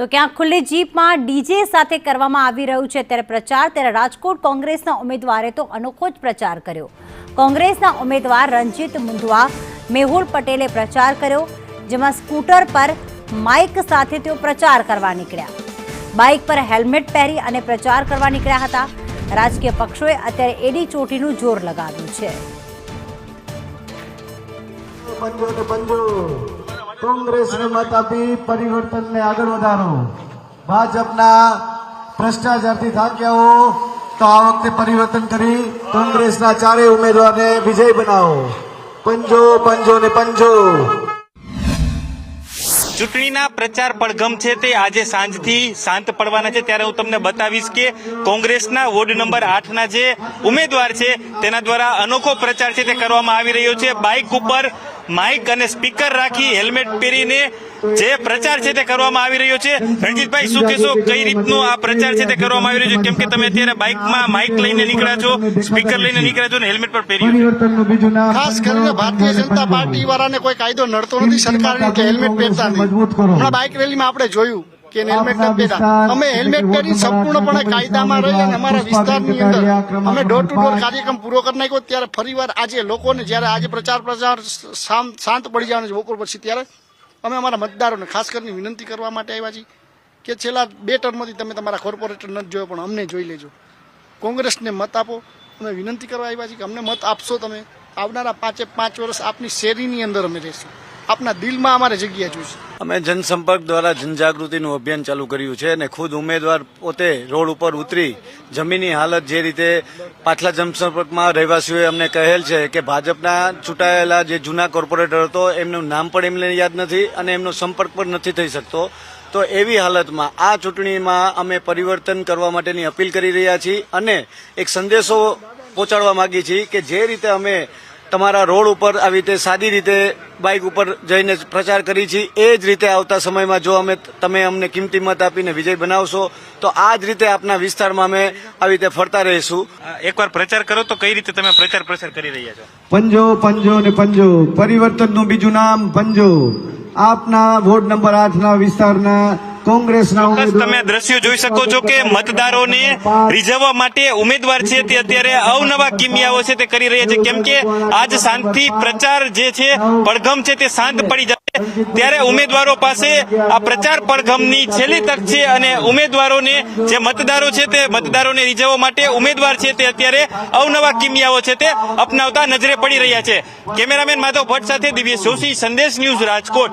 તો ક્યાંક ખુલ્લી જીપમાં ડીજે સાથે કરવામાં આવી રહ્યું છે ત્યારે પ્રચાર ત્યારે રાજકોટ કોંગ્રેસના ઉમેદવારે તો અનોખો જ પ્રચાર કર્યો। કોંગ્રેસના ઉમેદવાર રંજીત મુંદવા મેહુલ પટેલે પ્રચાર કર્યો, જેમાં સ્કૂટર પર માઇક સાથે તેઓ પ્રચાર કરવા નીકળ્યા। બાઇક પર હેલ્મેટ પહેરી અને પ્રચાર કરવા નીકળ્યા હતા। રાજકીય પક્ષોએ અત્યારે એડી ચોટીનું જોર લગાવ્યું છે। कांग्रेस ने मत आपी परिवर्तन ने आगे वधारो। भाजपना भ्रष्टाचार थी थाक्या हो तो आ वखते परिवर्तन करी कांग्रेसना चारे उम्मीदवारने विजय बनावो। पंजो पंजो ने पंजो। ચૂંટણીના પ્રચાર પડઘમ છે તે આજે સાંજથી શાંત પડવાના છે, ત્યારે હું તમને બતાવીશ કે કોંગ્રેસના વોર્ડ નંબર 8ના જે ઉમેદવાર છે તેના દ્વારા અનોખો પ્રચાર છે તે કરવામાં આવી રહ્યો છે। બાઇક ઉપર માઇક અને સ્પીકર રાખી હેલ્મેટ પહેરીને જે પ્રચાર છે તે કરવામાં આવી રહ્યો છે। રણજીતભાઈ, શું કહેશો, કઈ રીતનો આ પ્રચાર છે તે કરવામાં આવી રહ્યો છે? કેમ કે તમે અત્યારે બાઇકમાં માઇક લઈને નીકળ્યા છો, સ્પીકર લઈને નીકળ્યા છો અને હેલ્મેટ પણ પહેર્યું। ખાસ કરીને ભારતીય જનતા પાર્ટી વાળાને કોઈ કાયદો નડતો નથી સરકારને કે હેલ્મેટ પહેરતા નહીં। હમણાં બાઇક રેલીમાં આપણે જોયું કે હેલ્મેટ ન પહેરતા, અમે હેલ્મેટ પહેરી સંપૂર્ણપણે કાયદામાં રહી અને અમારા વિસ્તારની અંદર અમે ડોર ટુ ડોર કાર્યક્રમ પૂરો કરી નાખ્યો। ત્યારે ફરીવાર આજે લોકોને જ્યારે આજે પ્રચાર શાંત પડી જવાનો છે બપોર પછી, ત્યારે અમે અમારા મતદારોને ખાસ કરીને વિનંતી કરવા માટે આવ્યા છીએ કે છેલ્લા 2 ટર્મથી તમે તમારા કોર્પોરેટર નથી જોયો પણ અમને જોઈ લેજો, કોંગ્રેસને મત આપો। અમે વિનંતી કરવા આવ્યા છીએ કે અમને મત આપશો તમે, આવનારા 5 વર્ષ આપની શેરીની અંદર અમે રહીશું, આપના દિલમાં અમારે જગ્યા જોઈશે। અમે જનસંપર્ક દ્વારા જનજાગૃતિનું અભિયાન ચાલુ કર્યું છે અને ખુદ ઉમેદવાર પોતે રોડ ઉપર ઉતરી જમીનની હાલત જે રીતે પાછલા જનસંપર્કમાં રહેવાસીઓએ અમને કહેલ છે કે ભાજપના ચૂંટાયેલા જે જૂના કોર્પોરેટર હતો એમનું નામ પણ એમને યાદ નથી અને એમનો સંપર્ક પણ નથી થઈ શકતો। તો એવી હાલતમાં આ ચૂંટણીમાં અમે પરિવર્તન કરવા માટેની અપીલ કરી રહ્યા છીએ અને એક સંદેશો પહોંચાડવા માંગીએ છીએ કે જે રીતે અમે તમારા રોડ ઉપર આવી રીતે સાદી રીતે બાઇક ઉપર જઈને પ્રચાર કરી છે, એ જ રીતે આવતા સમયમાં જો તમે અમને કિંમતી મત આપીને વિજય બનાવશો તો આ જ રીતે આપના વિસ્તારમાં અમે આવી રીતે ફરતા રહીશું। એકવાર પ્રચાર કરો તો કઈ રીતે તમે પ્રચાર કરી રહ્યા છો? पंजो पंजो ने पंजो परिवर्तनનું બીજું નામ पंजो। આપના વોર્ડ નંબર 8ના વિસ્તારના કોંગ્રેસના તમે દ્રશ્યો જોઈ શકો છો કે મતદારોને રીઝવવા માટે ઉમેદવાર છે તે અત્યારે અવનવા કિમિયાઓ છે તે કરી રહ્યા છે, કેમ કે આજ શાંતિ પ્રચાર જે છે પડઘમ છે તે શાંત પડી જાય ત્યારે ઉમેદવારો પાસે આ પ્રચાર પડઘમની છેલ્લી તક છે અને ઉમેદવારોને જે મતદારો છે તે મતદારોને રીઝવવા માટે ઉમેદવાર છે તે અત્યારે અવનવા કિમિયાઓ છે તે અપનાવતા નજરે પડી રહ્યા છે। કેમેરામેન માધવ ભટ્ટ સાથે દિવ્યેશ જોશી, સંદેશ ન્યૂઝ, રાજકોટ।